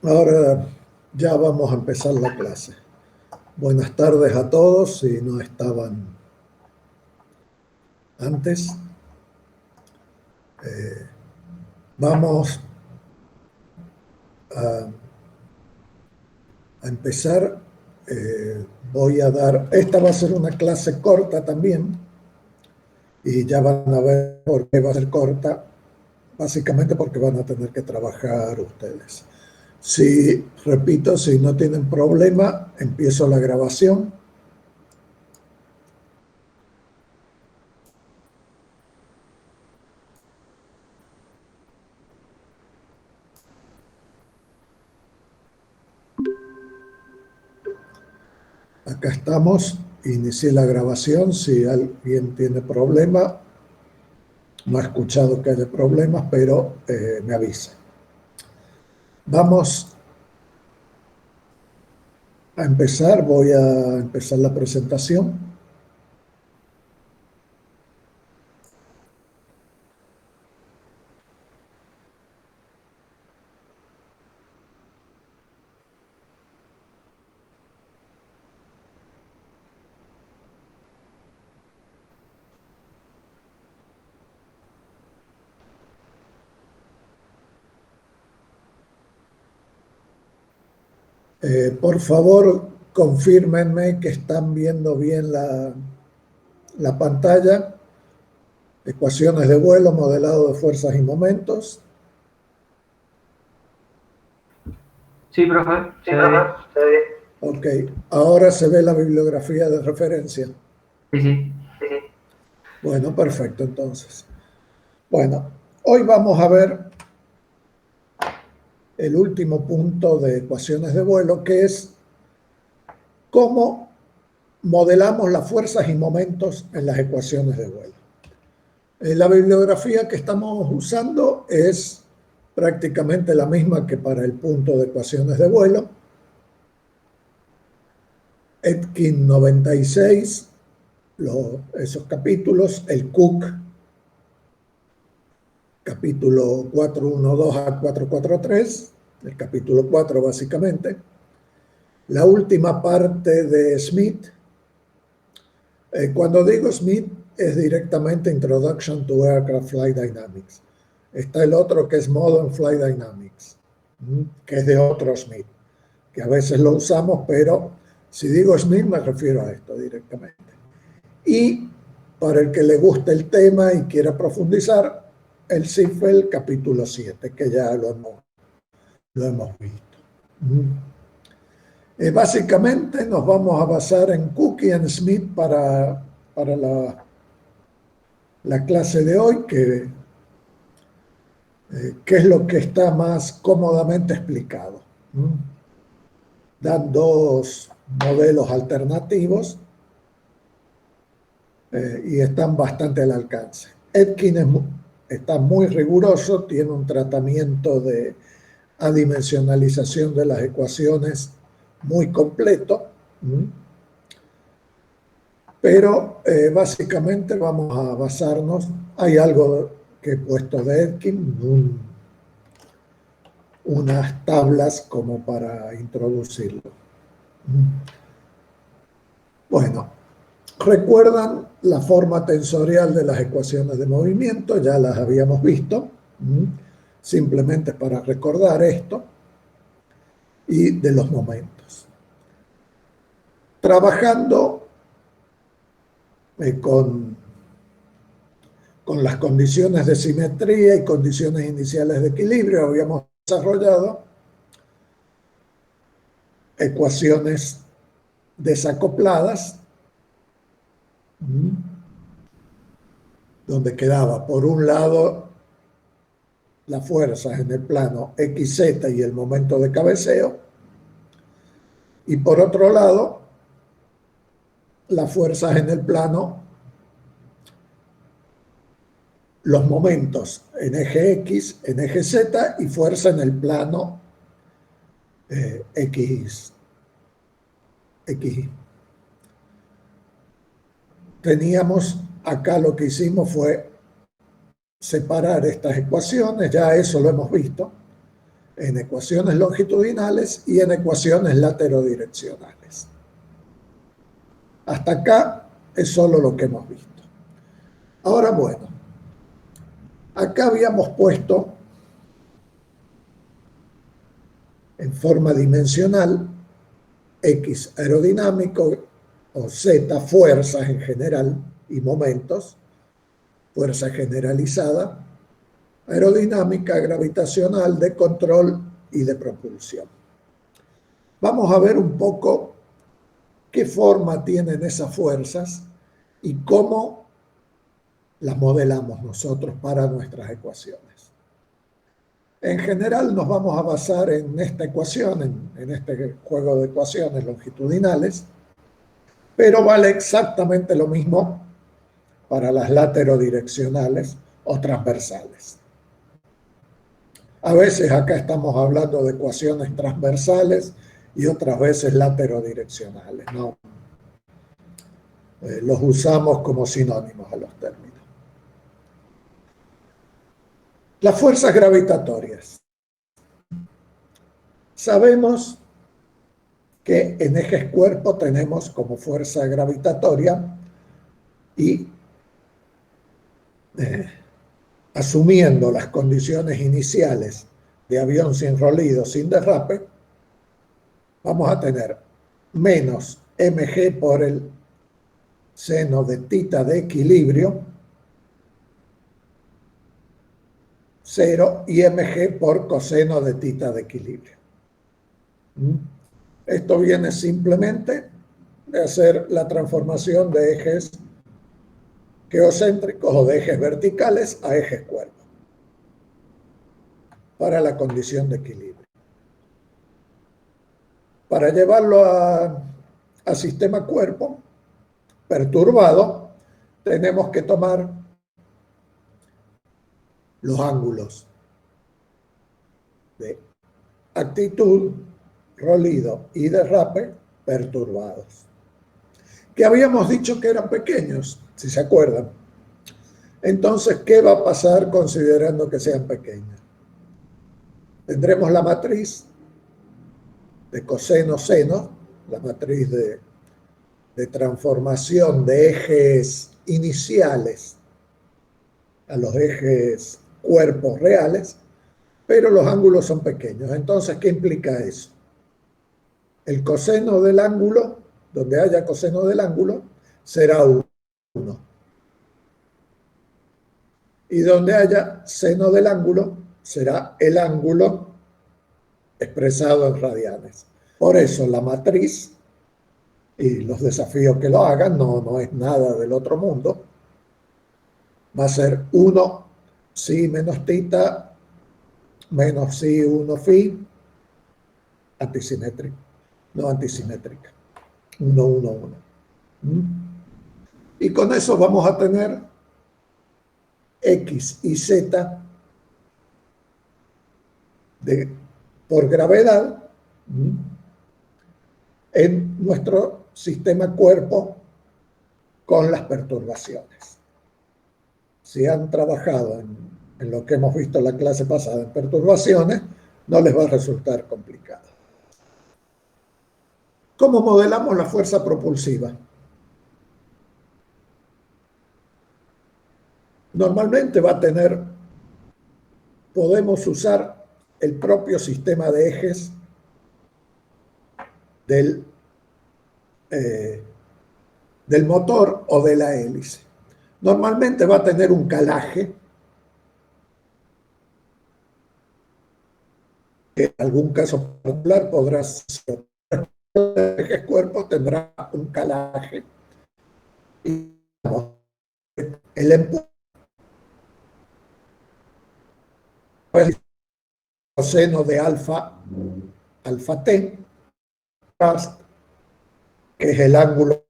Ahora ya vamos a empezar la clase. Buenas tardes a todos, si no estaban antes. Vamos a empezar. Voy a dar, esta va a ser una clase corta también, y ya van a ver por qué va a ser corta, básicamente porque van a tener que trabajar ustedes. Si, repito, si no tienen problema, empiezo la grabación. Acá estamos, inicié la grabación. Si alguien tiene problema, no he escuchado que haya problemas, pero me avisa. Vamos a empezar, voy a empezar la presentación. Por favor, confírmenme que están viendo bien la pantalla. Ecuaciones de vuelo, modelado de fuerzas y momentos. Sí, profe, se ve bien. Ok, ahora se ve la bibliografía de referencia. Sí. Bueno, perfecto, entonces. Bueno, hoy vamos a ver el último punto de ecuaciones de vuelo, que es cómo modelamos las fuerzas y momentos en las ecuaciones de vuelo. La bibliografía que estamos usando es prácticamente la misma que para el punto de ecuaciones de vuelo. Etkin 96, esos capítulos, el Cook, capítulo 412 a 443, el capítulo 4 básicamente. La última parte de Smith. Cuando digo Smith, es directamente Introduction to Aircraft Flight Dynamics. Está el otro que es Modern Flight Dynamics, que es de otro Smith, que a veces lo usamos, pero si digo Smith me refiero a esto directamente. Y para el que le guste el tema y quiera profundizar, el Ziffel capítulo 7, que ya lo hemos visto. Básicamente nos vamos a basar en Cook y en Smith para la clase de hoy, que es lo que está más cómodamente explicado. Dan dos modelos alternativos y están bastante al alcance. Etkin está muy riguroso, tiene un tratamiento de adimensionalización de las ecuaciones muy completo. Pero básicamente vamos a basarnos, hay algo que he puesto de Etkin, unas tablas como para introducirlo. Bueno, recuerdan la forma tensorial de las ecuaciones de movimiento, ya las habíamos visto, simplemente para recordar esto, y de los momentos. Trabajando con las condiciones de simetría y condiciones iniciales de equilibrio, habíamos desarrollado ecuaciones desacopladas, donde quedaba por un lado las fuerzas en el plano XZ y el momento de cabeceo, y por otro lado las fuerzas en el plano, los momentos en eje X, en eje Z, y fuerza en el plano X. Teníamos acá, lo que hicimos fue separar estas ecuaciones, ya eso lo hemos visto, en ecuaciones longitudinales y en ecuaciones laterodireccionales. Hasta acá es solo lo que hemos visto. Ahora, bueno, acá habíamos puesto en forma dimensional X aerodinámico o Z fuerzas en general y momentos, fuerza generalizada, aerodinámica, gravitacional, de control y de propulsión. Vamos a ver un poco qué forma tienen esas fuerzas y cómo las modelamos nosotros para nuestras ecuaciones. En general nos vamos a basar en esta ecuación, en este juego de ecuaciones longitudinales, pero vale exactamente lo mismo para las laterodireccionales o transversales. A veces acá estamos hablando de ecuaciones transversales y otras veces laterodireccionales, ¿no? Los usamos como sinónimos a los términos. Las fuerzas gravitatorias. Sabemos que en ejes cuerpo tenemos como fuerza gravitatoria y asumiendo las condiciones iniciales de avión sin rolido, sin derrape, vamos a tener menos mg por el seno de tita de equilibrio, 0, y mg por coseno de tita de equilibrio. Esto viene simplemente de hacer la transformación de ejes geocéntricos o de ejes verticales a ejes cuerpo para la condición de equilibrio. Para llevarlo a sistema cuerpo perturbado, tenemos que tomar los ángulos de actitud, rolido y derrape perturbados, que habíamos dicho que eran pequeños, si se acuerdan. Entonces, ¿qué va a pasar considerando que sean pequeños? Tendremos la matriz de coseno-seno, la matriz de transformación de ejes iniciales a los ejes cuerpos reales, pero los ángulos son pequeños. Entonces, ¿qué implica eso? El coseno del ángulo, donde haya coseno del ángulo, será 1. Y donde haya seno del ángulo, será el ángulo expresado en radianes. Por eso la matriz, y los desafíos que lo hagan, no es nada del otro mundo, va a ser 1 psi menos tita menos psi 1 phi, antisimétrica, no antisimétrica, 1, 1, 1. Y con eso vamos a tener X y Z por gravedad en nuestro sistema cuerpo con las perturbaciones. Si han trabajado en lo que hemos visto en la clase pasada en perturbaciones, no les va a resultar complicado. ¿Cómo modelamos la fuerza propulsiva? Normalmente podemos usar el propio sistema de ejes del motor o de la hélice. Normalmente va a tener un calaje, que en algún caso particular podrá ser el eje cuerpo, tendrá un calaje. Y el empuje, el coseno de alfa t, que es el ángulo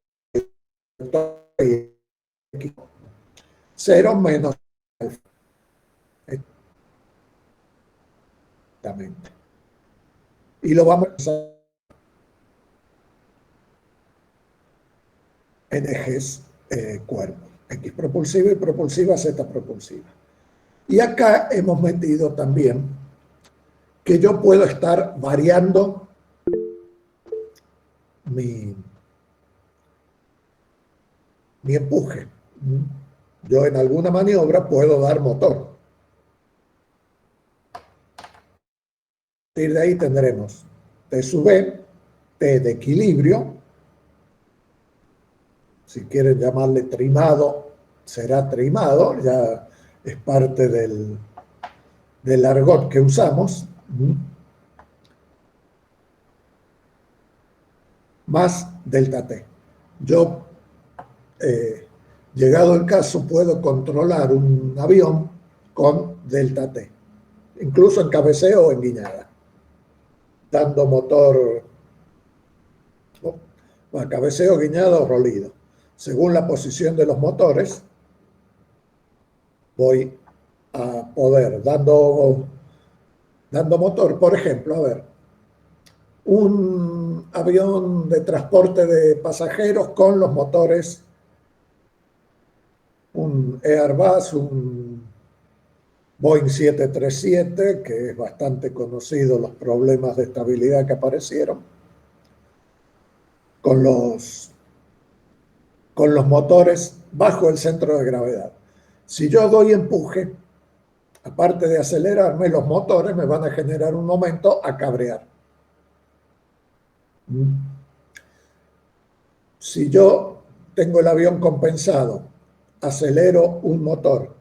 0 menos alfa. Exactamente. Y lo vamos a usar en ejes cuerpo, X propulsiva y propulsiva, Z propulsiva. Y acá hemos metido también que yo puedo estar variando mi empuje. Yo en alguna maniobra puedo dar motor. A partir de ahí tendremos T sub B, T de equilibrio. Si quieren llamarle trimado, será trimado, ya es parte del argot que usamos. Más delta T. Yo, llegado el caso, puedo controlar un avión con delta T, incluso en cabeceo o en guiñada, dando motor, bueno, cabeceo, guiñada o rolido. Según la posición de los motores, voy a poder, dando motor, por ejemplo, a ver, un avión de transporte de pasajeros con los motores, un Airbus, un Boeing 737, que es bastante conocido los problemas de estabilidad que aparecieron, con los motores bajo el centro de gravedad. Si yo doy empuje, aparte de acelerarme, los motores me van a generar un momento a cabrear. Si yo tengo el avión compensado, acelero un motor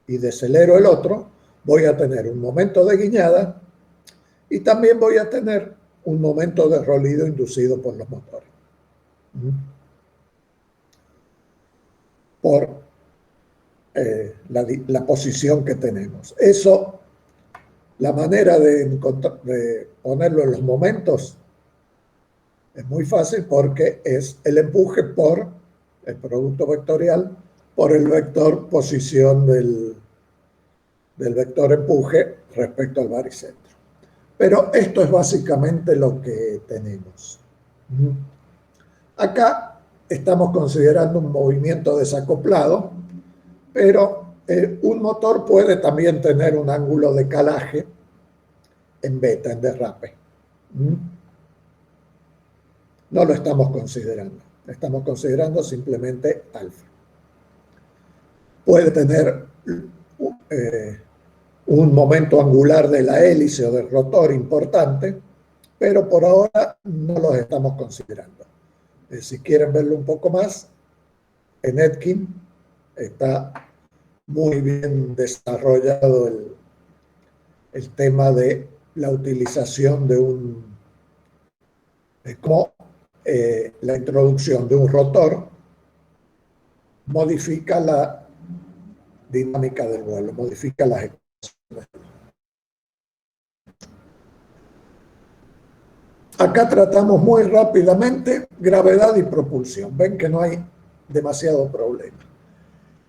y decelero el otro, voy a tener un momento de guiñada y también voy a tener un momento de rolido inducido por los motores. Por la posición que tenemos. Eso, la manera de ponerlo en los momentos es muy fácil porque es el empuje por el producto vectorial por el vector posición del vector empuje respecto al baricentro. Pero esto es básicamente lo que tenemos. Acá estamos considerando un movimiento desacoplado, pero un motor puede también tener un ángulo de calaje en beta, en derrape. No lo estamos considerando. Estamos considerando simplemente alfa. Puede tener un momento angular de la hélice o del rotor importante, pero por ahora no los estamos considerando. Si quieren verlo un poco más, en Etkin está muy bien desarrollado el tema de la utilización de cómo la introducción de un rotor modifica la dinámica del vuelo, modifica las ecuaciones. Acá tratamos muy rápidamente gravedad y propulsión. Ven que no hay demasiado problema.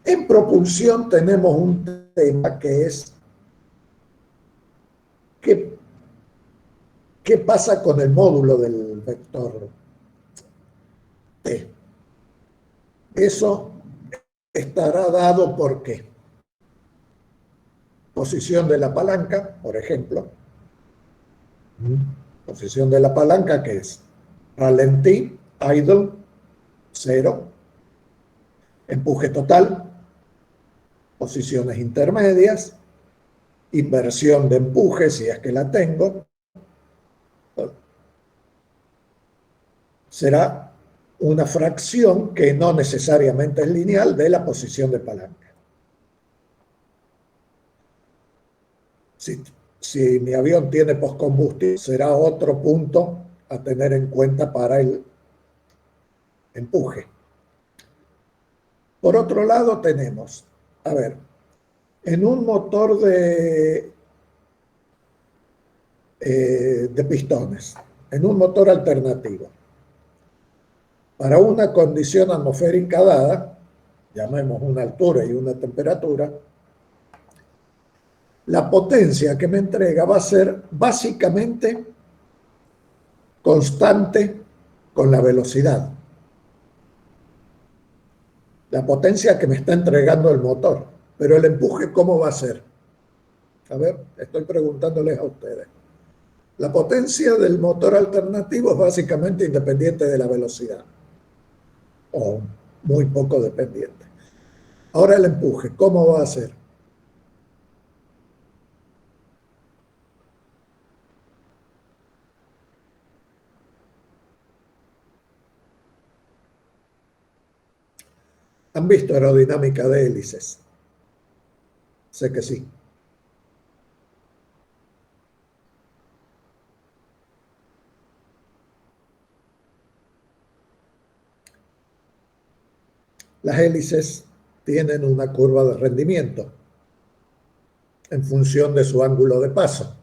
En propulsión tenemos un tema que es ¿qué pasa con el módulo del vector T? Eso estará dado por qué. Posición de la palanca, por ejemplo. Posición de la palanca, que es ralentí, idle, 0. Empuje total, posiciones intermedias, inversión de empuje, si es que la tengo, será una fracción que no necesariamente es lineal de la posición de palanca. Si mi avión tiene postcombustible, será otro punto a tener en cuenta para el empuje. Por otro lado tenemos, a ver, en un motor de pistones, en un motor alternativo, para una condición atmosférica dada, llamemos una altura y una temperatura, la potencia que me entrega va a ser básicamente constante con la velocidad. La potencia que me está entregando el motor. Pero el empuje, ¿cómo va a ser? A ver, estoy preguntándoles a ustedes. La potencia del motor alternativo es básicamente independiente de la velocidad, o muy poco dependiente. Ahora el empuje, ¿cómo va a ser? ¿Han visto aerodinámica de hélices? Sé que sí. Las hélices tienen una curva de rendimiento en función de su ángulo de paso.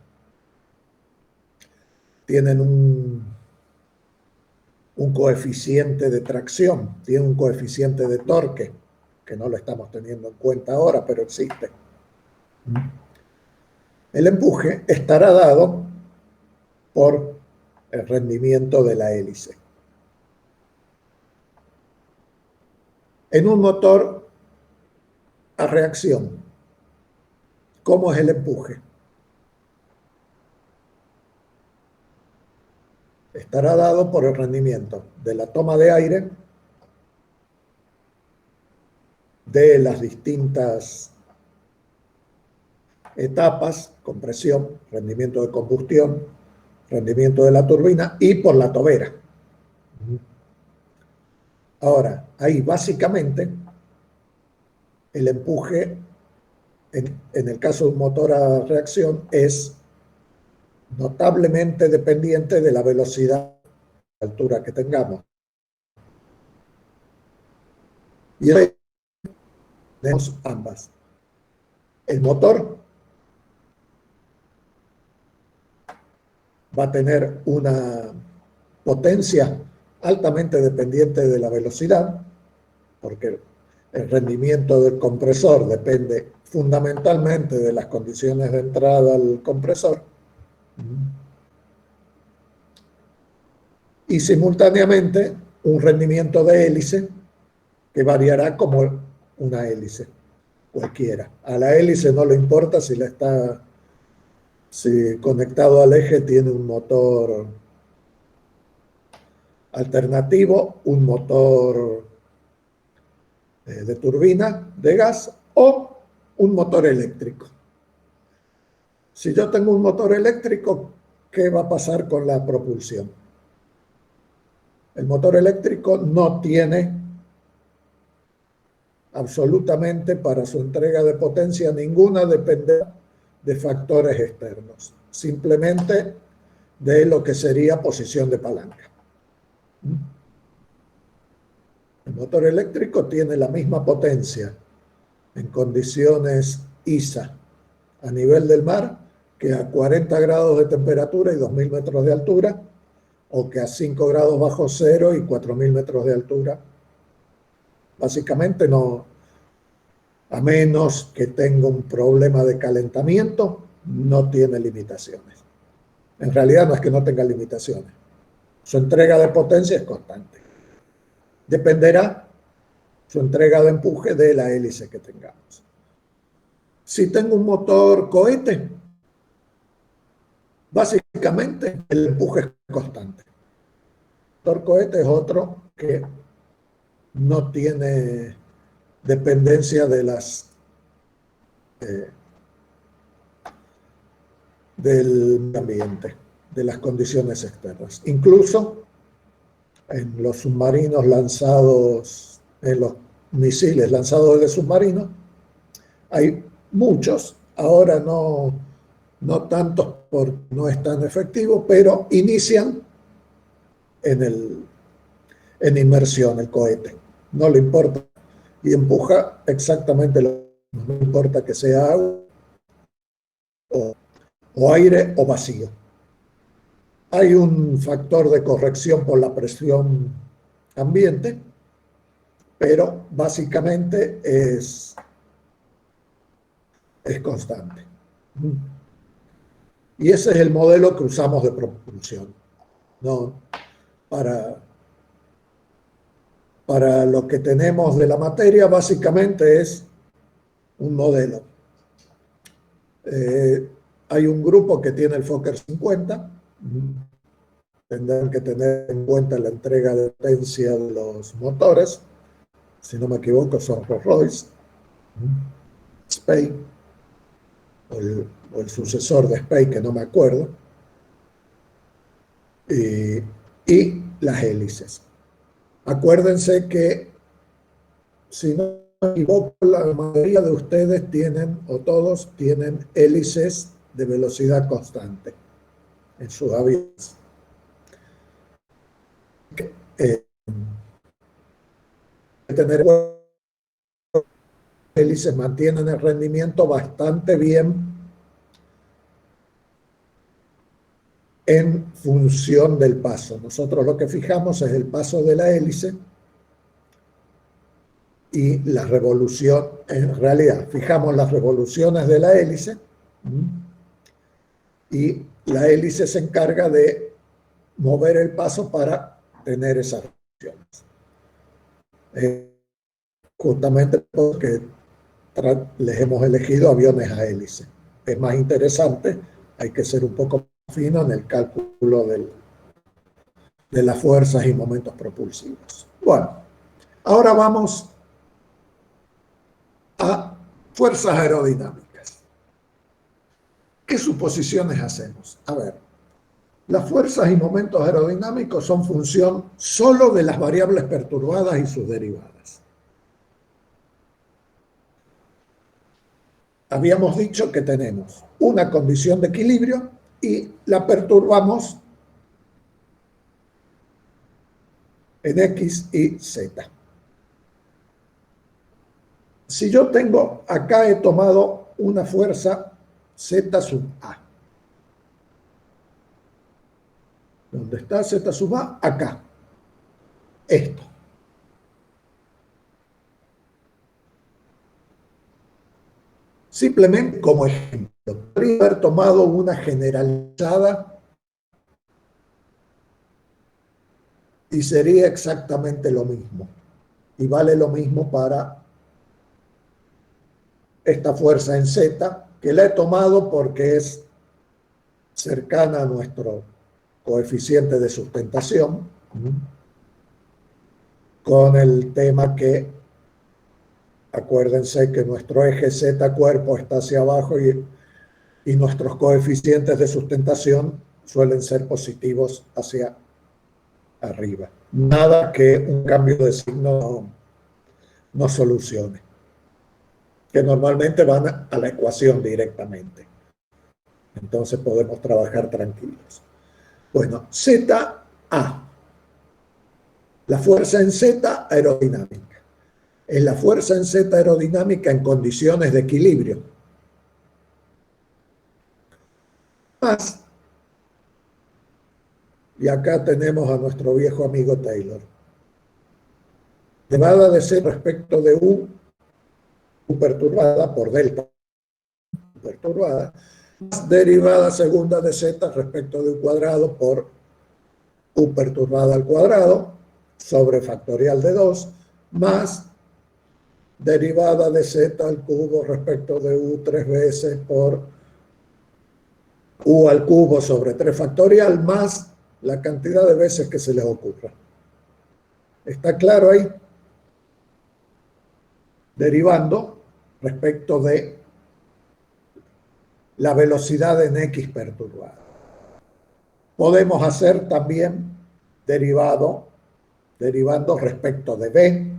Tienen un coeficiente de tracción, tienen un coeficiente de torque, que no lo estamos teniendo en cuenta ahora, pero existe. El empuje estará dado por el rendimiento de la hélice. En un motor a reacción, ¿cómo es el empuje? Estará dado por el rendimiento de la toma de aire, de las distintas etapas, compresión, rendimiento de combustión, rendimiento de la turbina y por la tobera. Ahora, ahí básicamente el empuje, en el caso de un motor a reacción, es notablemente dependiente de la velocidad, la altura que tengamos. Y tenemos ambas. El motor va a tener una potencia altamente dependiente de la velocidad, porque el rendimiento del compresor depende fundamentalmente de las condiciones de entrada al compresor. Y simultáneamente un rendimiento de hélice que variará como una hélice cualquiera. A la hélice no le importa si conectado al eje tiene un motor alternativo, un motor de turbina de gas o un motor eléctrico. Si yo tengo un motor eléctrico, ¿qué va a pasar con la propulsión? El motor eléctrico no tiene absolutamente para su entrega de potencia ninguna dependencia de factores externos, simplemente de lo que sería posición de palanca. El motor eléctrico tiene la misma potencia en condiciones ISA a nivel del mar que a 40 grados de temperatura y 2.000 metros de altura, o que a 5 grados bajo cero y 4.000 metros de altura. Básicamente no, a menos que tenga un problema de calentamiento, no tiene limitaciones. En realidad no es que no tenga limitaciones. Su entrega de potencia es constante. Dependerá su entrega de empuje de la hélice que tengamos. Si tengo un motor cohete, básicamente el empuje es constante. El motor cohete es otro que no tiene dependencia de del ambiente, de las condiciones externas. Incluso en los submarinos lanzados, en los misiles lanzados desde submarinos, hay muchos, ahora no tantos porque no es tan efectivo, pero inician en inmersión el cohete. No le importa y empuja exactamente lo mismo, no importa que sea agua o aire o vacío. Hay un factor de corrección por la presión ambiente, pero básicamente es constante. Y ese es el modelo que usamos de propulsión, ¿no? Para lo que tenemos de la materia, básicamente es un modelo. Hay un grupo que tiene el Fokker 50, Tendrán que tener en cuenta la entrega de potencia de los motores. Si no me equivoco, son Rolls-Royce, Spey, o el sucesor de Spey, que no me acuerdo, y las hélices. Acuérdense que, si no me equivoco, la mayoría de ustedes tienen, o todos tienen, hélices de velocidad constante en sus aviones. Tener hélices mantienen el rendimiento bastante bien en función del paso. Nosotros lo que fijamos es el paso de la hélice y la revolución. En realidad, fijamos las revoluciones de la hélice y la hélice se encarga de mover el paso para tener esas revoluciones. Justamente porque les hemos elegido aviones a hélice. Es más interesante, hay que ser un poco más fino en el cálculo de las fuerzas y momentos propulsivos. Bueno, ahora vamos a fuerzas aerodinámicas. ¿Qué suposiciones hacemos? A ver, las fuerzas y momentos aerodinámicos son función solo de las variables perturbadas y sus derivadas. Habíamos dicho que tenemos una condición de equilibrio y la perturbamos en X y Z. Si yo tengo, acá he tomado una fuerza Z sub A. ¿Dónde está Z sub A? Acá. Esto. Simplemente como ejemplo, podría haber tomado una generalizada y sería exactamente lo mismo. Y vale lo mismo para esta fuerza en Z, que la he tomado porque es cercana a nuestro coeficiente de sustentación, con el tema que, acuérdense que nuestro eje Z cuerpo está hacia abajo y nuestros coeficientes de sustentación suelen ser positivos hacia arriba. Nada que un cambio de signo no solucione, que normalmente van a la ecuación directamente. Entonces podemos trabajar tranquilos. Bueno, ZA, la fuerza en Z aerodinámica. Es la fuerza en Z aerodinámica en condiciones de equilibrio. Más, y acá tenemos a nuestro viejo amigo Taylor. Derivada de Z respecto de U perturbada por delta perturbada, más derivada segunda de Z respecto de U cuadrado por U perturbada al cuadrado, sobre factorial de 2, más derivada de Z al cubo respecto de U 3 veces por U al cubo sobre 3 factorial, más la cantidad de veces que se les ocurra. ¿Está claro ahí? Derivando respecto de la velocidad en X perturbada. Podemos hacer también derivando respecto de B,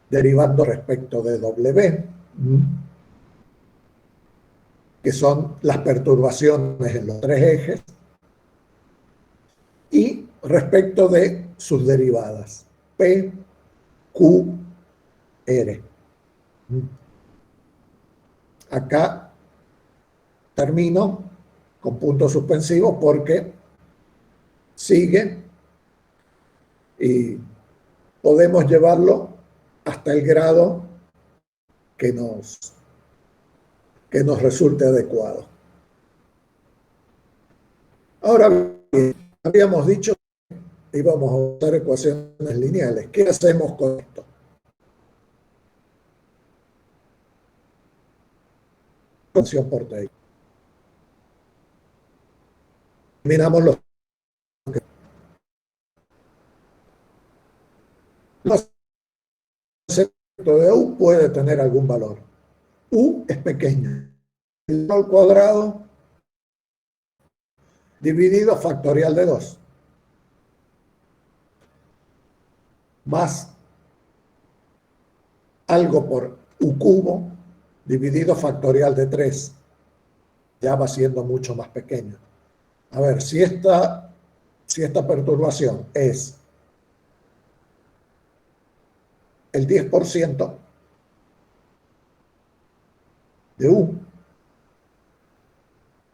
derivando respecto de W, que son las perturbaciones en los tres ejes, y respecto de sus derivadas, P, Q, R. Acá termino con puntos suspensivos porque sigue y podemos llevarlo hasta el grado que nos resulte adecuado. Ahora bien, habíamos dicho que íbamos a usar ecuaciones lineales. ¿Qué hacemos con esto? Función por Taylor. eliminamos los de U puede tener algún valor. U es pequeño. El al cuadrado dividido factorial de 2. Más algo por U cubo dividido factorial de 3. Ya va siendo mucho más pequeño. A ver, si esta perturbación es el 10% de U,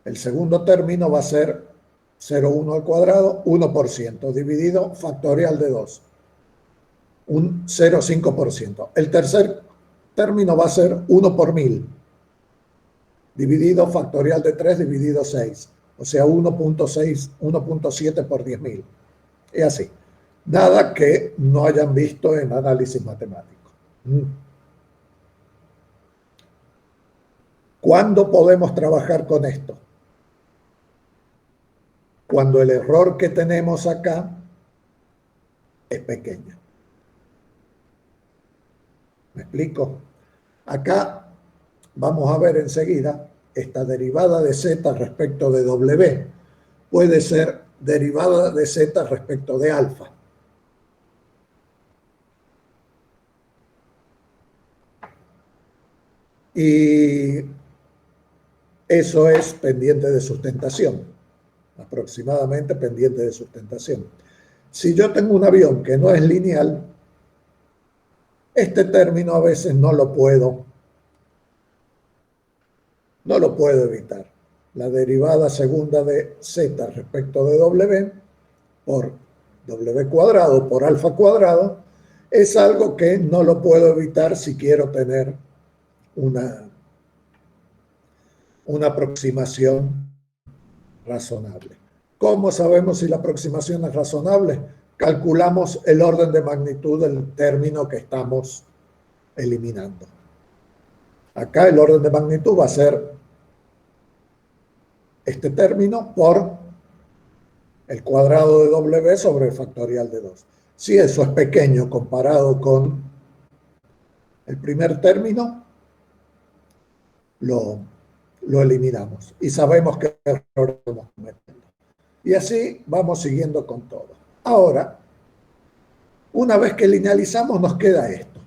el segundo término va a ser 0,1 al cuadrado, 1%, dividido factorial de 2, un 0,5%. El tercer término va a ser 1 por 1000, dividido factorial de 3, dividido 6, o sea, 1.6, 1.7 por 10.000. Y así. Nada que no hayan visto en análisis matemático. ¿Cuándo podemos trabajar con esto? Cuando el error que tenemos acá es pequeño. ¿Me explico? Acá vamos a ver enseguida esta derivada de z respecto de w puede ser derivada de z respecto de alfa. Y eso es pendiente de sustentación, aproximadamente pendiente de sustentación. Si yo tengo un avión que no es lineal, este término a veces no lo puedo evitar. La derivada segunda de z respecto de w por w cuadrado por alfa cuadrado es algo que no lo puedo evitar si quiero tener una aproximación razonable. ¿Cómo sabemos si la aproximación es razonable? Calculamos el orden de magnitud del término que estamos eliminando. Acá el orden de magnitud va a ser este término por el cuadrado de w sobre el factorial de 2. Si eso es pequeño comparado con el primer término, lo eliminamos y sabemos qué error estamos cometiendo. Y así vamos siguiendo con todo. Ahora, una vez que linealizamos, nos queda esto.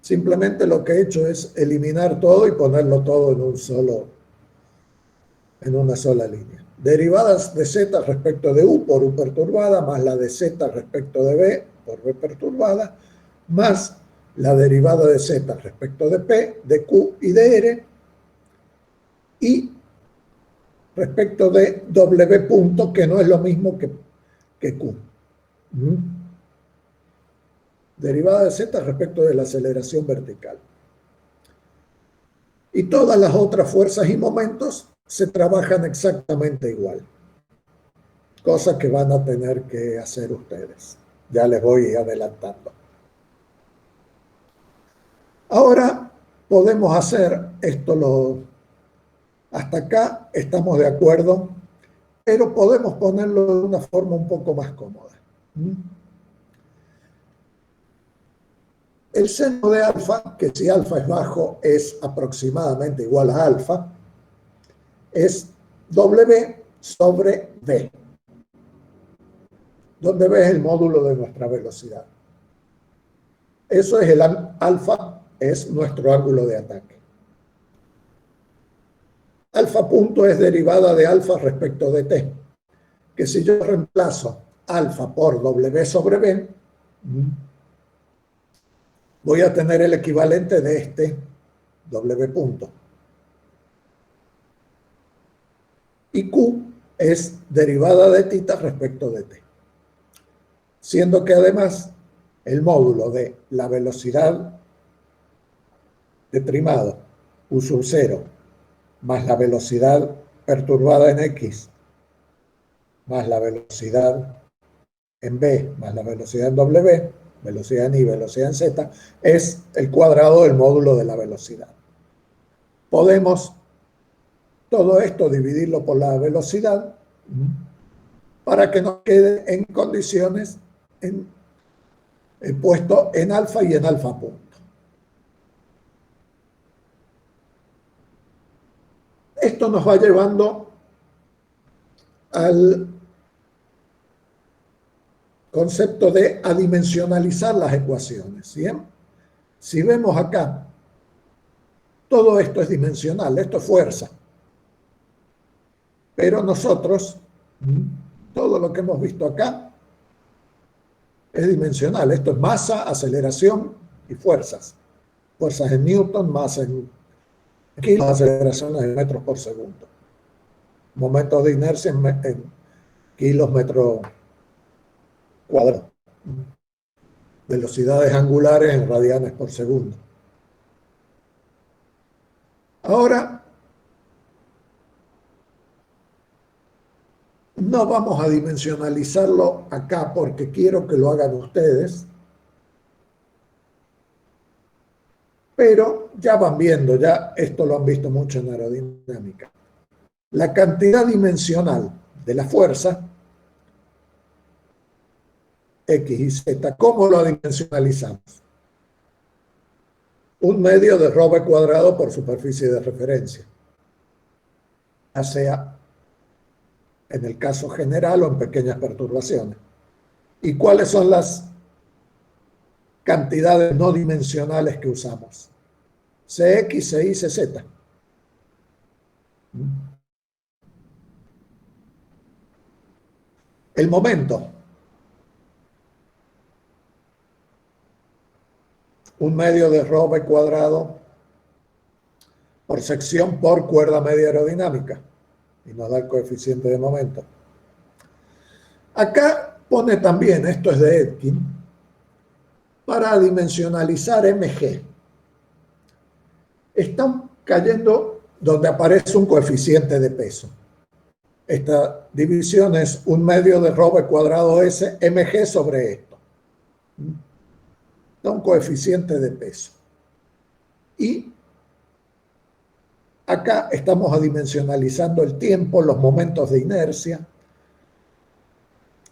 Simplemente lo que he hecho es eliminar todo y ponerlo todo en una sola línea. Derivadas de z respecto de u por u perturbada, más la de z respecto de b por b perturbada, más la derivada de z respecto de p, de q y de r, y respecto de w punto, que no es lo mismo que q. Derivada de z respecto de la aceleración vertical. Y todas las otras fuerzas y momentos se trabajan exactamente igual. Cosa que van a tener que hacer ustedes. Ya les voy adelantando. Ahora podemos hacer esto, hasta acá estamos de acuerdo, pero podemos ponerlo de una forma un poco más cómoda. El seno de alfa, que si alfa es bajo es aproximadamente igual a alfa, es W sobre V, donde V es el módulo de nuestra velocidad. Eso es alfa, es nuestro ángulo de ataque. Alfa punto es derivada de alfa respecto de T, que si yo reemplazo alfa por W sobre V, voy a tener el equivalente de este W punto. Y Q es derivada de θ respecto de T. Siendo que además el módulo de la velocidad de trimado, U sub 0, más la velocidad perturbada en X, más la velocidad en B, más la velocidad en W, velocidad en Y, velocidad en Z, es el cuadrado del módulo de la velocidad. Podemos todo esto dividirlo por la velocidad para que nos quede en condiciones puesto en alfa y en alfa punto. Esto nos va llevando al concepto de adimensionalizar las ecuaciones. ¿Bien? Si vemos acá, todo esto es dimensional, esto es fuerza. Pero nosotros, todo lo que hemos visto acá, es dimensional. Esto es masa, aceleración y fuerzas. Fuerzas en Newton, masa en kilos, aceleraciones en metros por segundo. Momentos de inercia en kilos metro cuadrado. Velocidades angulares en radianes por segundo. Ahora, no vamos a dimensionalizarlo acá porque quiero que lo hagan ustedes. Pero ya van viendo, ya esto lo han visto mucho en aerodinámica. La cantidad dimensional de la fuerza, X y Z, ¿cómo lo dimensionalizamos? Un medio de ρ cuadrado por superficie de referencia. Ya sea en el caso general o en pequeñas perturbaciones. ¿Y cuáles son las cantidades no dimensionales que usamos? Cx, Cy, Cz. El momento. Un medio de ρ cuadrado por sección por cuerda media aerodinámica. Y nos da el coeficiente de momento. Acá pone también, esto es de Etkin, para dimensionalizar mg. Están cayendo donde aparece un coeficiente de peso. Esta división es un medio de ρ cuadrado S mg sobre esto. Da un coeficiente de peso. Y acá estamos adimensionalizando el tiempo, los momentos de inercia.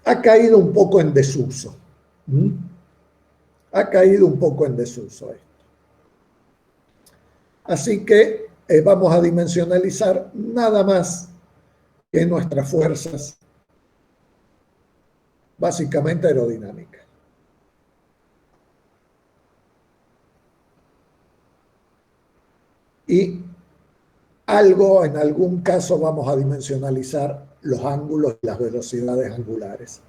Ha caído un poco en desuso. Ha caído un poco en desuso esto. Así que vamos a dimensionalizar nada más que nuestras fuerzas, básicamente aerodinámicas. Y algo, en algún caso, vamos a dimensionalizar los ángulos y las velocidades angulares.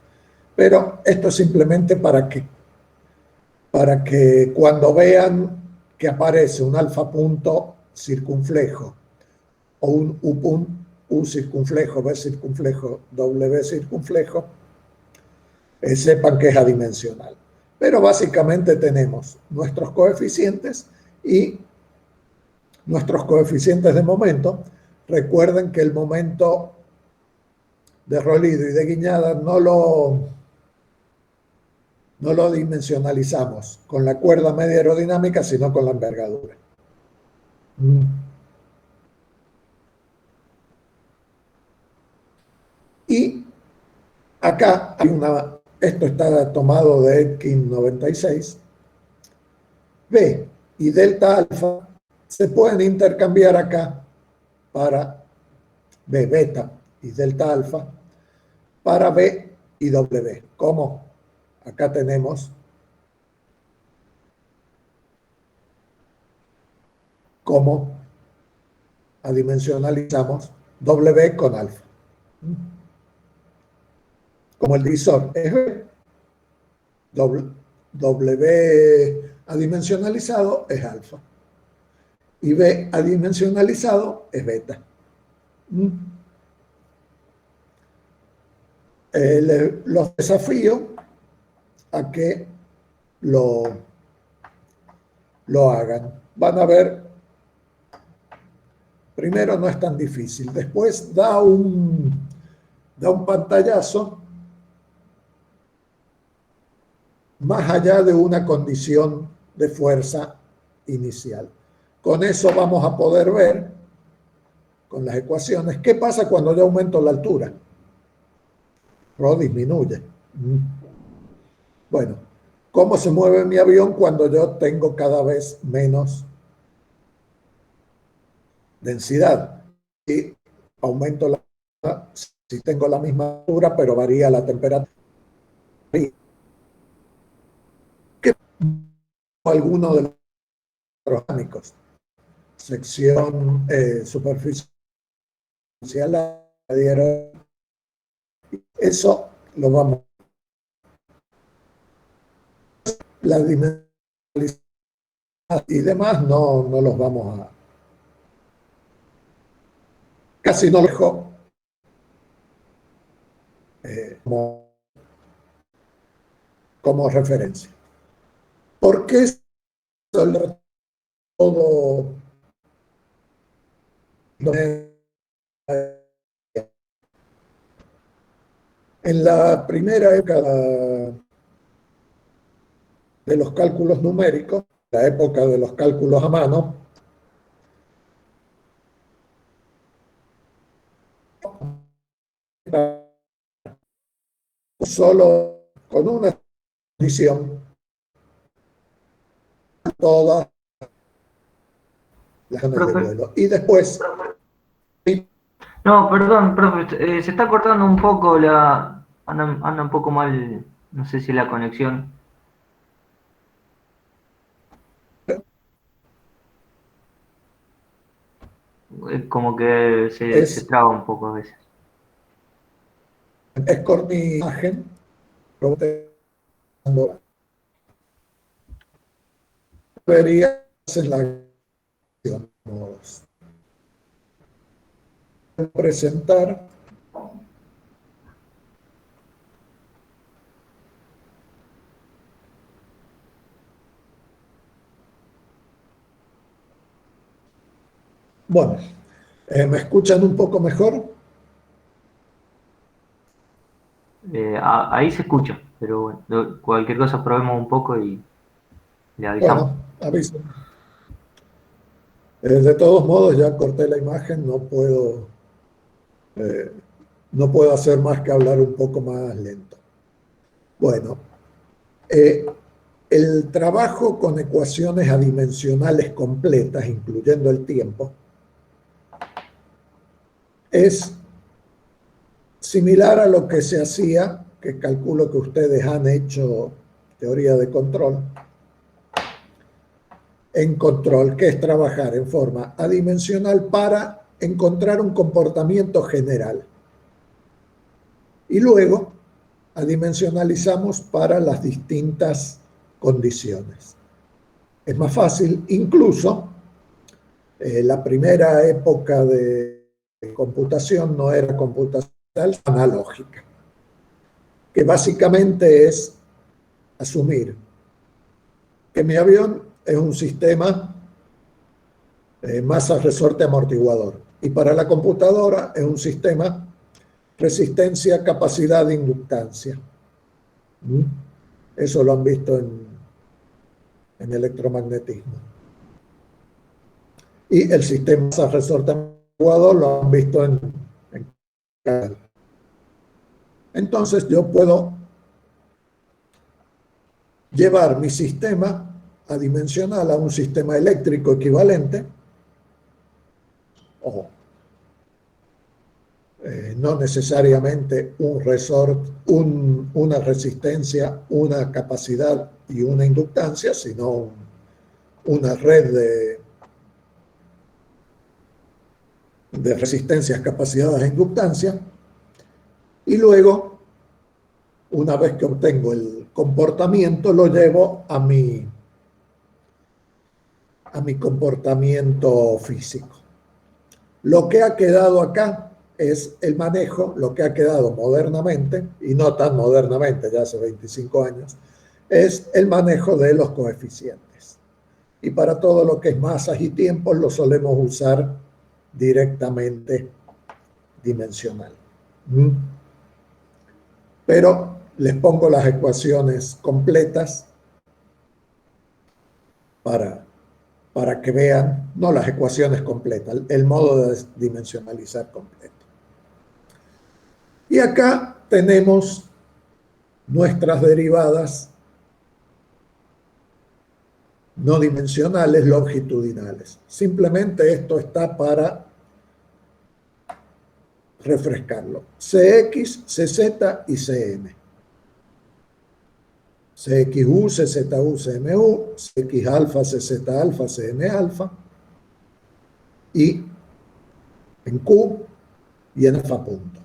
Pero esto es simplemente para que cuando vean que aparece un alfa punto circunflejo o un U circunflejo, V circunflejo, W circunflejo, sepan que es adimensional. Pero básicamente tenemos nuestros coeficientes y nuestros coeficientes de momento. Recuerden que el momento de Rolido y de Guiñada no lo dimensionalizamos con la cuerda media aerodinámica, sino con la envergadura. Y acá hay esto está tomado de Etkin 96. B y delta alfa se pueden intercambiar acá para B beta y delta alfa para B y W. ¿Cómo? Acá tenemos cómo adimensionalizamos W con alfa. Como el divisor es B, W adimensionalizado es alfa. Y B adimensionalizado es beta. Los desafío a que lo hagan. Van a ver, primero no es tan difícil, después da un pantallazo más allá de una condición de fuerza inicial. Con eso vamos a poder ver con las ecuaciones. ¿Qué pasa cuando yo aumento la altura? Rho disminuye. Bueno, ¿cómo se mueve mi avión cuando yo tengo cada vez menos densidad? Y aumento la altura, si tengo la misma altura, pero varía la temperatura. ¿Qué alguno de los orgánicos? Sección superficial, eso lo vamos. La dimensión y demás no los vamos a. Casi no lo dejo como referencia. ¿Por qué todo en la primera época de los cálculos numéricos, la época de los cálculos a mano, solo con una condición, todas las zonas de Profe. vuelo. Y después. No, perdón, profe, se está cortando un poco anda un poco mal, no sé si la conexión. Como que se traba un poco a veces. Es con mi imagen, verías en la presentar. Bueno, ¿me escuchan un poco mejor? Ahí se escucha, pero bueno, cualquier cosa probemos un poco y le avisamos. Bueno, aviso. De todos modos, ya corté la imagen, no puedo hacer más que hablar un poco más lento. Bueno, el trabajo con ecuaciones adimensionales completas, incluyendo el tiempo, es similar a lo que se hacía, que calculo que ustedes han hecho teoría de control, en control, que es trabajar en forma adimensional para encontrar un comportamiento general. Y luego adimensionalizamos para las distintas condiciones. Es más fácil, incluso la primera época de computación no era computacional, analógica, que básicamente es asumir que mi avión es un sistema masa, resorte, amortiguador. Y para la computadora es un sistema resistencia, capacidad, inductancia. Eso lo han visto en electromagnetismo. Y el sistema masa, resorte, amortiguador lo han visto en entonces yo puedo llevar mi sistema adimensional a un sistema eléctrico equivalente, o no necesariamente un resort, una resistencia, una capacidad y una inductancia, sino una red de resistencias, capacidades e inductancia, y luego, una vez que obtengo el comportamiento, lo llevo a mi comportamiento físico. Lo que ha quedado acá es el manejo, lo que ha quedado modernamente, y no tan modernamente, ya hace 25 años, es el manejo de los coeficientes. Y para todo lo que es masas y tiempos lo solemos usar directamente dimensional. Pero les pongo las ecuaciones completas para para que vean, no las ecuaciones completas, el modo de dimensionalizar completo. Y acá tenemos nuestras derivadas no dimensionales longitudinales. Simplemente esto está para refrescarlo. Cx, Cz y Cm. Cxu, Czu, Cmu, Cx alfa, Cz alfa, Cm alfa, y en Q y en alfa punto.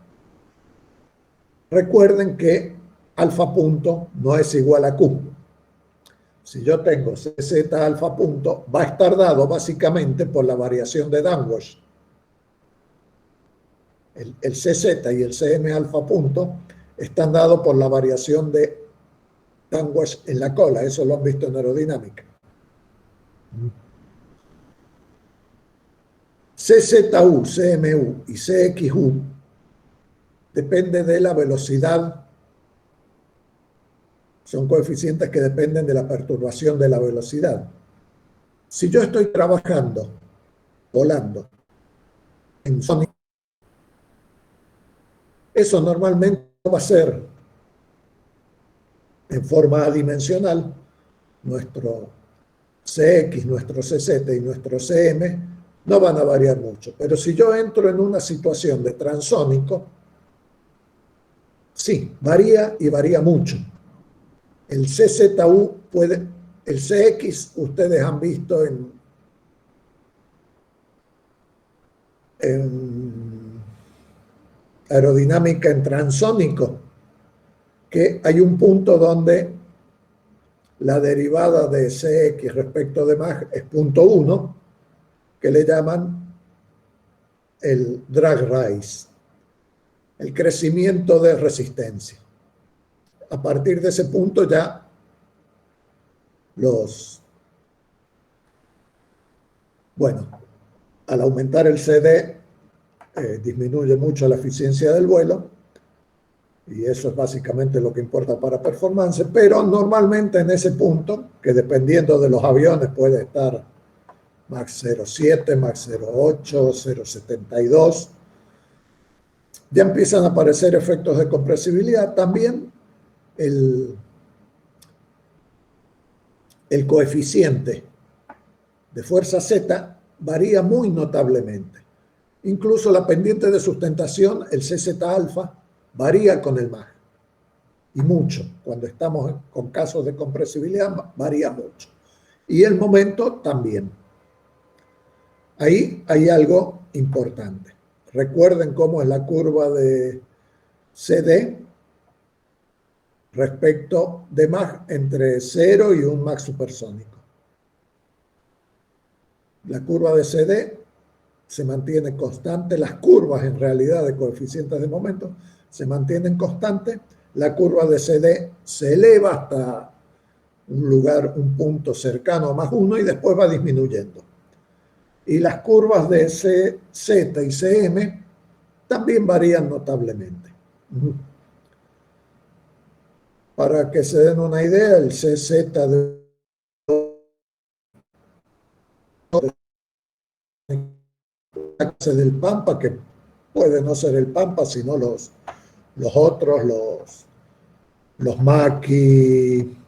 Recuerden que alfa punto no es igual a Q. Si yo tengo Cz alfa punto, va a estar dado básicamente por la variación de Danwash. El Cz y el Cm alfa punto están dados por la variación de Danwash en la cola. Eso lo han visto en aerodinámica. CZU, CMU y CXU depende de la velocidad. Son coeficientes que dependen de la perturbación de la velocidad. Si yo estoy trabajando, volando, en sónico, eso normalmente va a ser en forma adimensional. Nuestro Cx, nuestro Cz y nuestro Cm no van a variar mucho. Pero si yo entro en una situación de transónico, sí, varía y varía mucho. El CZU puede, el Cx ustedes han visto en aerodinámica en transónico, que hay un punto donde la derivada de Cx respecto de Mach es 0.1, que le llaman el drag rise, el crecimiento de resistencia. A partir de ese punto ya al aumentar el CD disminuye mucho la eficiencia del vuelo, y eso es básicamente lo que importa para performance, pero normalmente en ese punto, que dependiendo de los aviones puede estar Mach 0,7, Mach 0,8, 0,72, ya empiezan a aparecer efectos de compresibilidad. También el coeficiente de fuerza Z varía muy notablemente. Incluso la pendiente de sustentación, el CZ alfa, varía con el Mach. Y mucho. Cuando estamos con casos de compresibilidad, varía mucho. Y el momento también. Ahí hay algo importante. Recuerden cómo es la curva de CD respecto de Mach entre 0 y un Mach supersónico. La curva de CD se mantiene constante, las curvas en realidad de coeficientes de momento se mantienen constantes, la curva de CD se eleva hasta un lugar, un punto cercano a Mach 1 y después va disminuyendo. Y las curvas de CZ y CM también varían notablemente. Para que se den una idea, el CZ del Pampa, que puede no ser el Pampa, sino los otros, los Maki,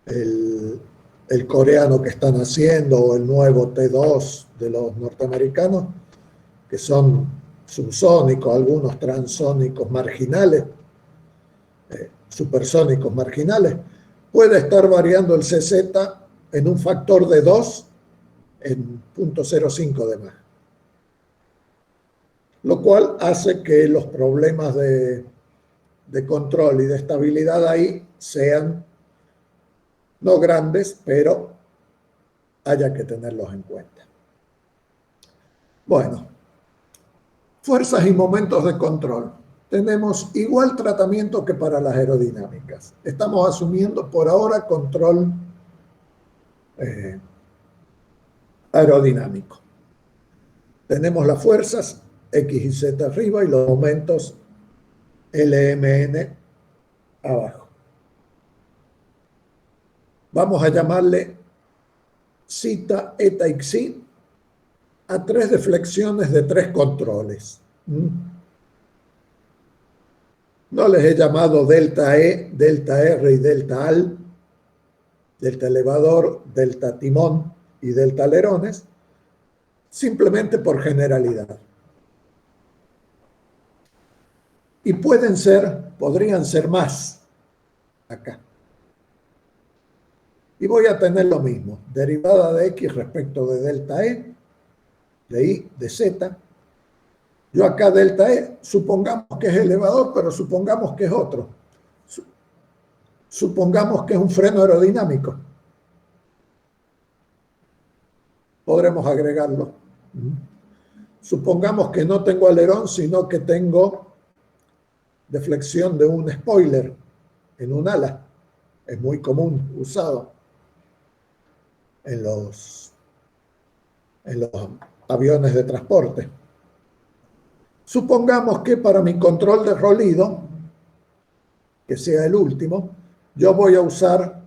el coreano que están haciendo, o el nuevo T2 de los norteamericanos, que son subsónicos, algunos transónicos marginales, supersónicos marginales, puede estar variando el CZ en un factor de 2 en 0.05 de Mach. Lo cual hace que los problemas de control y de estabilidad ahí sean no grandes, pero haya que tenerlos en cuenta. Bueno, fuerzas y momentos de control. Tenemos igual tratamiento que para las aerodinámicas. Estamos asumiendo por ahora control aerodinámico. Tenemos las fuerzas X y Z arriba y los momentos LMN abajo. Vamos a llamarle zeta, eta y psi a 3 deflexiones de 3 controles. No les he llamado delta E, delta R y delta AL, delta elevador, delta timón y delta alerones, simplemente por generalidad. Y podrían ser más acá. Y voy a tener lo mismo, derivada de X respecto de delta E, de Y, de Z. Yo acá delta E, supongamos que es elevador, pero supongamos que es otro. Supongamos que es un freno aerodinámico. Podremos agregarlo. Supongamos que no tengo alerón, sino que tengo deflexión de un spoiler en un ala. Es muy común, usado en los aviones de transporte. Supongamos que para mi control de rolido, que sea el último, yo voy a usar,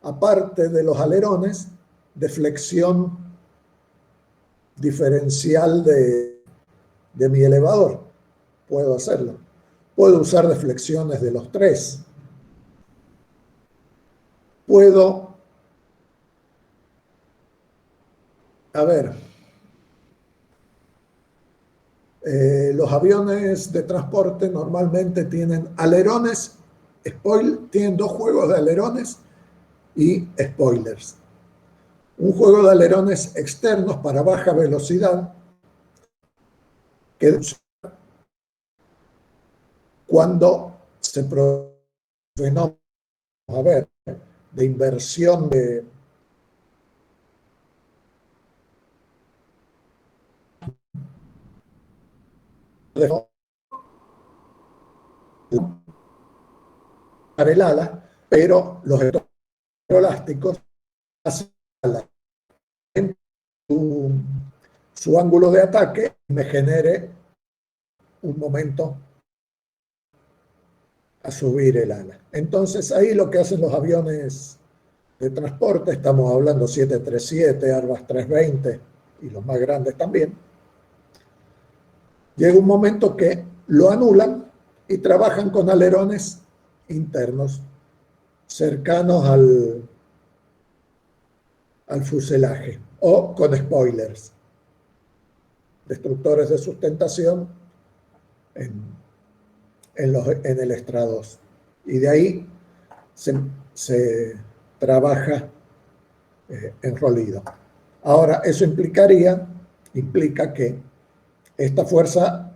aparte de los alerones, deflexión diferencial de mi elevador. Puedo hacerlo. Puedo usar deflexiones de los 3. Puedo, los aviones de transporte normalmente tienen alerones, tienen 2 juegos de alerones y spoilers. Un juego de alerones externos para baja velocidad que cuando se produce un fenómeno de inversión de el ala, pero los elásticos hacen su ángulo de ataque y me genere un momento a subir el ala. Entonces ahí lo que hacen los aviones de transporte, estamos hablando 737, Airbus 320 y los más grandes también, llega un momento que lo anulan y trabajan con alerones internos cercanos al fuselaje o con spoilers, destructores de sustentación en el estrados. Y de ahí se trabaja en rolido. Ahora, eso implica que esta fuerza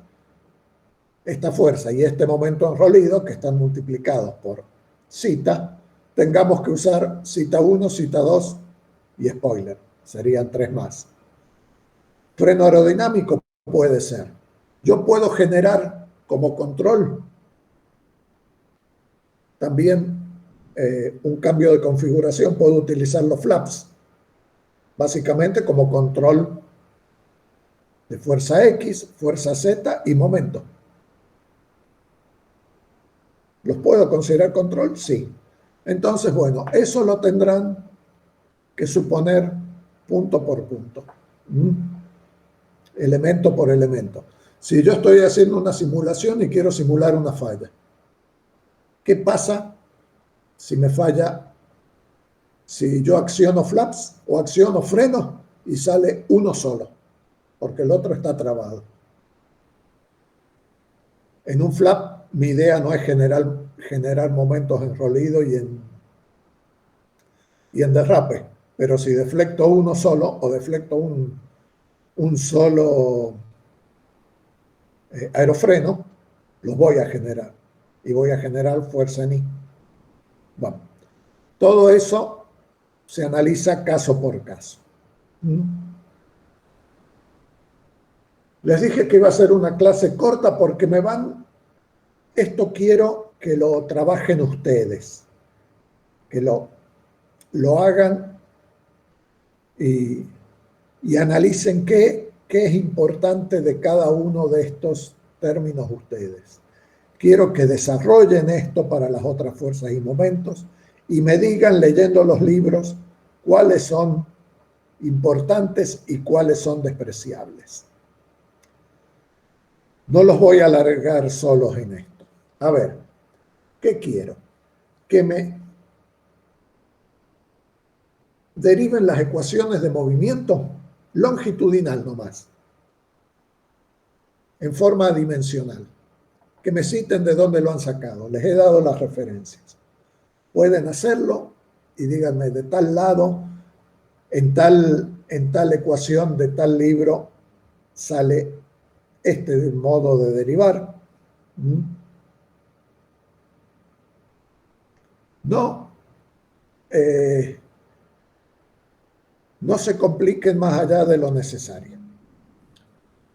y este momento en rolido, que están multiplicados por zeta, tengamos que usar zeta 1, zeta 2 y spoiler. Serían 3 más. Freno aerodinámico puede ser. Yo puedo generar como control también un cambio de configuración. Puedo utilizar los flaps, básicamente como control de fuerza X, fuerza Z y momento. ¿Los puedo considerar control? Sí. Entonces, bueno, eso lo tendrán que suponer punto por punto, elemento por elemento. Si yo estoy haciendo una simulación y quiero simular una falla, ¿qué pasa si me falla? Si yo acciono flaps o acciono freno y sale uno solo, porque el otro está trabado. En un flap, mi idea no es generar momentos en rolido y en derrape, pero si deflecto uno solo o deflecto un solo aerofreno, los voy a generar y voy a generar fuerza en I. Bueno, todo eso se analiza caso por caso. Les dije que iba a ser una clase corta porque esto quiero que lo trabajen ustedes, que lo hagan y analicen qué es importante de cada uno de estos términos ustedes. Quiero que desarrollen esto para las otras fuerzas y momentos y me digan, leyendo los libros, cuáles son importantes y cuáles son despreciables. No los voy a alargar solos en esto. A ver, ¿qué quiero? Que me deriven las ecuaciones de movimiento longitudinal nomás, en forma dimensional. Que me citen de dónde lo han sacado. Les he dado las referencias. Pueden hacerlo y díganme de tal lado, en tal ecuación de tal libro sale este modo de derivar. No, no se compliquen más allá de lo necesario.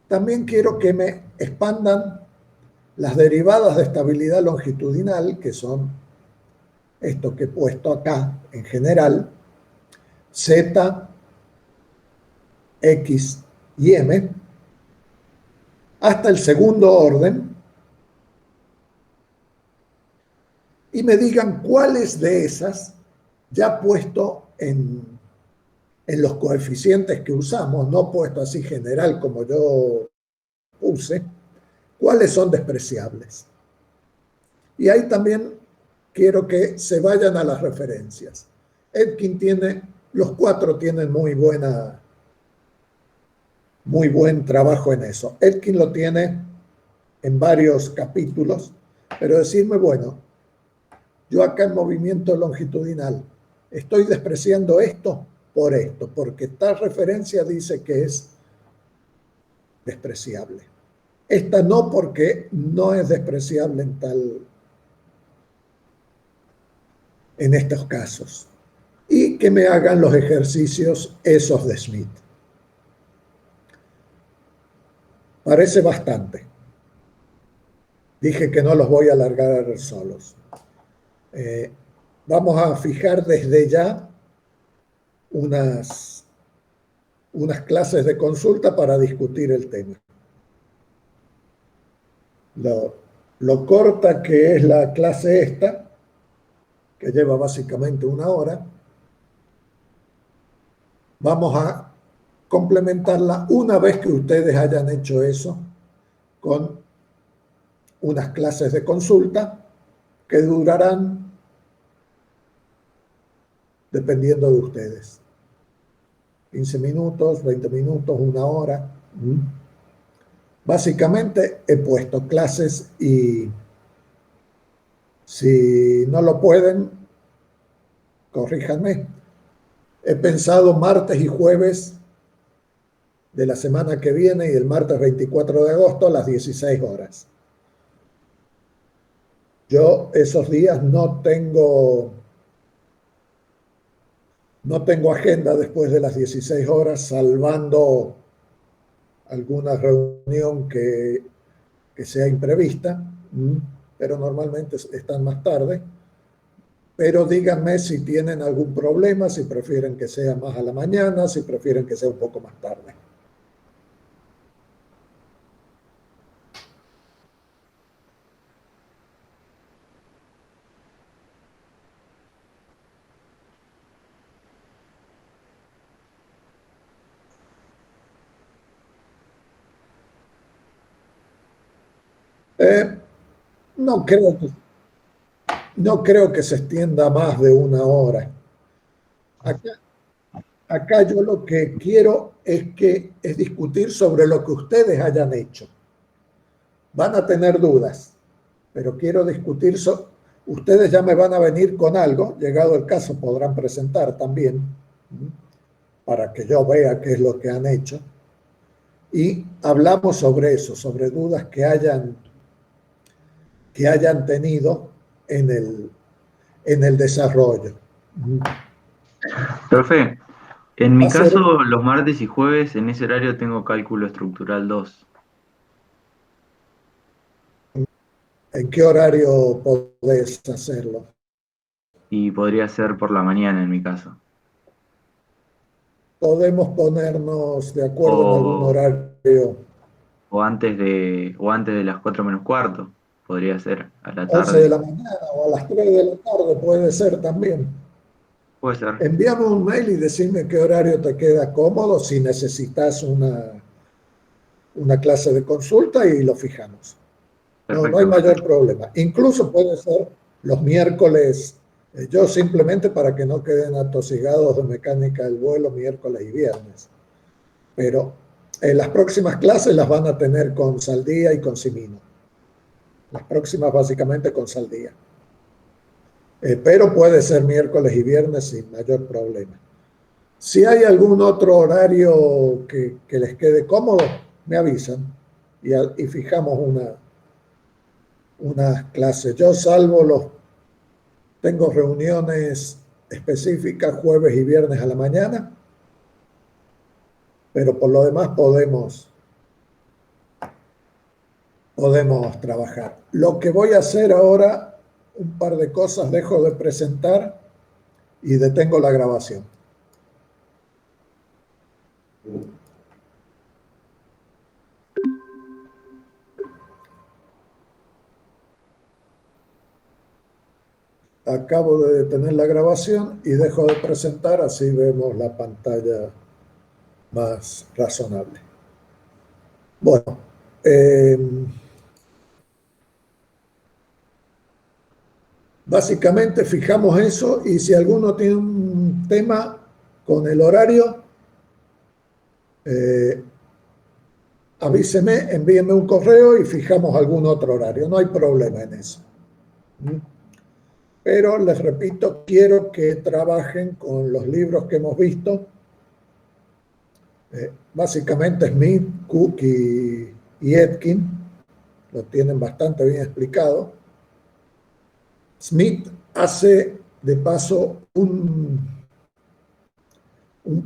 También quiero que me expandan las derivadas de estabilidad longitudinal, que son esto que he puesto acá en general, Z, X y M, hasta el segundo orden, y me digan cuáles de esas, ya puesto en los coeficientes que usamos, no puesto así general como yo puse, cuáles son despreciables. Y ahí también quiero que se vayan a las referencias. Etkin tiene, los cuatro tienen muy buen trabajo en eso. Etkin lo tiene en varios capítulos, pero decirme, bueno, yo acá en movimiento longitudinal estoy despreciando esto, porque tal referencia dice que es despreciable. Esta no, porque no es despreciable en estos casos. Y que me hagan los ejercicios esos de Smith. Parece bastante. Dije que no los voy a alargar solos. Vamos a fijar desde ya unas clases de consulta para discutir el tema. Lo corta que es la clase esta, que lleva básicamente 1 hora, vamos a complementarla una vez que ustedes hayan hecho eso con unas clases de consulta que durarán, dependiendo de ustedes, 15 minutos, 20 minutos, 1 hora. Básicamente he puesto clases y si no lo pueden, corríjanme. He pensado martes y jueves de la semana que viene y el martes 24 de agosto a las 16 horas. Yo esos días no tengo agenda después de las 16 horas, salvando alguna reunión que sea imprevista, pero normalmente están más tarde. Pero díganme si tienen algún problema, si prefieren que sea más a la mañana, si prefieren que sea un poco más tarde. No creo que se extienda más de 1 hora. Acá yo lo que quiero es discutir sobre lo que ustedes hayan hecho. Van a tener dudas, pero quiero discutir. Ustedes ya me van a venir con algo, llegado el caso podrán presentar también, para que yo vea qué es lo que han hecho. Y hablamos sobre eso, sobre dudas que hayan tenido en el desarrollo. Profe, en mi caso, los martes y jueves en ese horario tengo cálculo estructural 2. ¿En qué horario podés hacerlo? Y podría ser por la mañana en mi caso. Podemos ponernos de acuerdo en algún horario. O antes de las 4 menos cuarto, podría ser a la 11 de tarde. la mañana o a las 3 de la tarde puede ser también. Puede ser. Envíame un mail y decime qué horario te queda cómodo si necesitas una clase de consulta y lo fijamos. No, no hay Perfecto, mayor perfecto. problema. Incluso puede ser los miércoles, yo simplemente para que no queden atosigados de mecánica del vuelo miércoles y viernes. Pero las próximas clases las van a tener con Saldía y con Simino. Las próximas básicamente con Saldía. Pero puede ser miércoles y viernes sin mayor problema. Si hay algún otro horario que les quede cómodo, me avisan y fijamos una clase. Yo tengo reuniones específicas jueves y viernes a la mañana, pero por lo demás podemos trabajar. Lo que voy a hacer ahora, un par de cosas, dejo de presentar y detengo la grabación. Acabo de detener la grabación y dejo de presentar, así vemos la pantalla más razonable. Bueno, básicamente fijamos eso y si alguno tiene un tema con el horario, avíseme, envíeme un correo y fijamos algún otro horario. No hay problema en eso. Pero les repito, quiero que trabajen con los libros que hemos visto. Básicamente Smith, Cook y Etkin lo tienen bastante bien explicado. Smith hace de paso un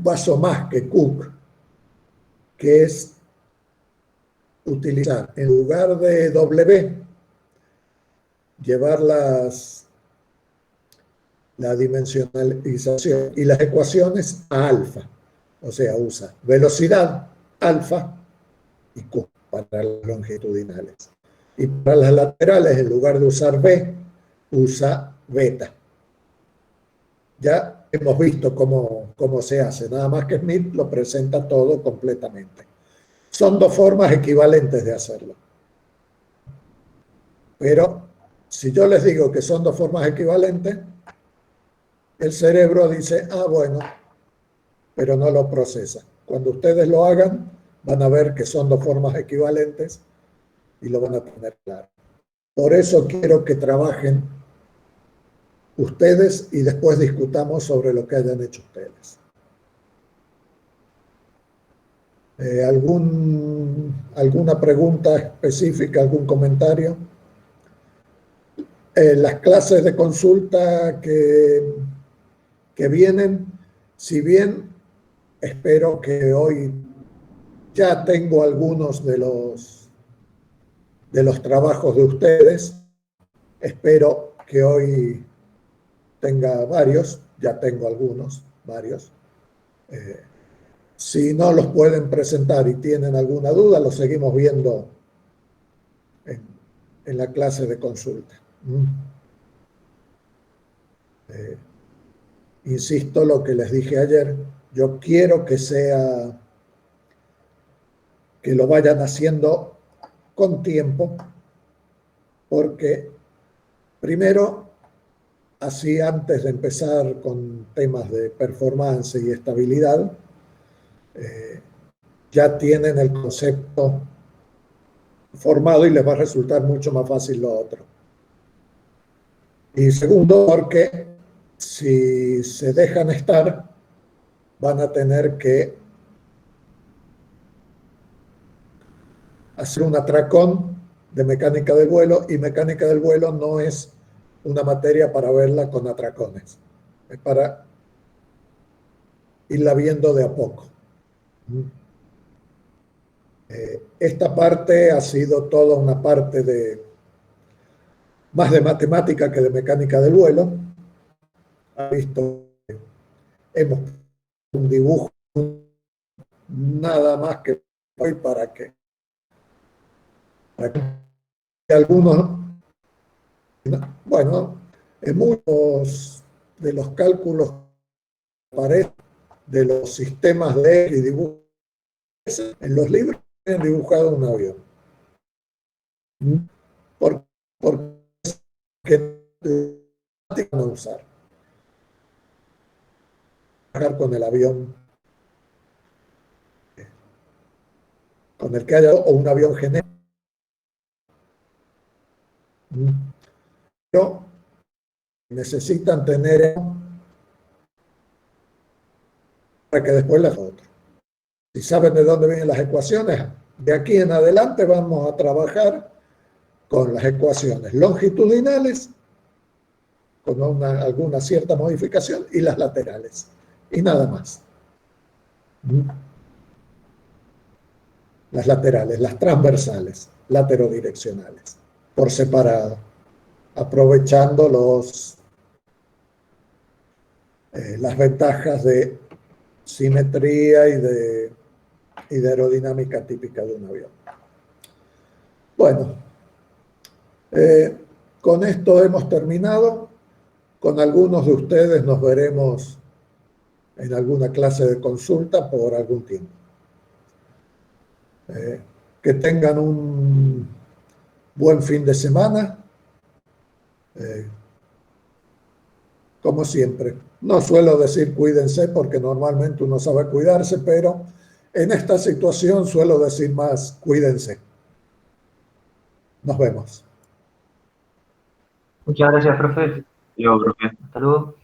paso más que Cook, que es utilizar en lugar de W, llevar la dimensionalización y las ecuaciones a alfa. O sea, usa velocidad alfa y Q para las longitudinales. Y para las laterales, en lugar de usar B, usa beta. Ya hemos visto cómo se hace, nada más que Smith lo presenta todo completamente. Son dos formas equivalentes de hacerlo. Pero si yo les digo que son dos formas equivalentes, el cerebro dice, ah, bueno, pero no lo procesa. Cuando ustedes lo hagan, van a ver que son dos formas equivalentes y lo van a tener claro. Por eso quiero que trabajen ustedes y después discutamos sobre lo que hayan hecho ustedes. ¿Alguna pregunta específica, algún comentario? Las clases de consulta que vienen, si bien espero que hoy ya tengo algunos de los trabajos de ustedes, espero que hoy tenga varios, ya tengo varios. Si no los pueden presentar y tienen alguna duda, los seguimos viendo en la clase de consulta. Insisto lo que les dije ayer, yo quiero que lo vayan haciendo con tiempo, porque primero, así antes de empezar con temas de performance y estabilidad, ya tienen el concepto formado y les va a resultar mucho más fácil lo otro. Y segundo, porque si se dejan estar, van a tener que hacer un atracón de mecánica del vuelo, y mecánica del vuelo no es una materia para verla con atracones, es para irla viendo de a poco. Esta parte ha sido toda una parte más de matemática que de mecánica del vuelo. Ha visto, hemos un dibujo nada más que hoy para que algunos, bueno, en muchos de los cálculos aparece de los sistemas de y dibujo. En los libros tienen dibujado un avión. Porque no usar. Con el avión con el que haya o un avión genérico. Pero necesitan tener para que después las otras. Si saben de dónde vienen las ecuaciones, de aquí en adelante vamos a trabajar con las ecuaciones longitudinales, con alguna cierta modificación, y las laterales. Y nada más. Las laterales, las transversales, laterodireccionales, por separado, aprovechando las ventajas de simetría y de aerodinámica típica de un avión. Bueno, con esto hemos terminado. Con algunos de ustedes nos veremos en alguna clase de consulta por algún tiempo. Que tengan un buen fin de semana. Como siempre, no suelo decir cuídense porque normalmente uno sabe cuidarse, pero en esta situación suelo decir más cuídense. Nos vemos. Muchas gracias, profe. Digo, profe. Hasta luego.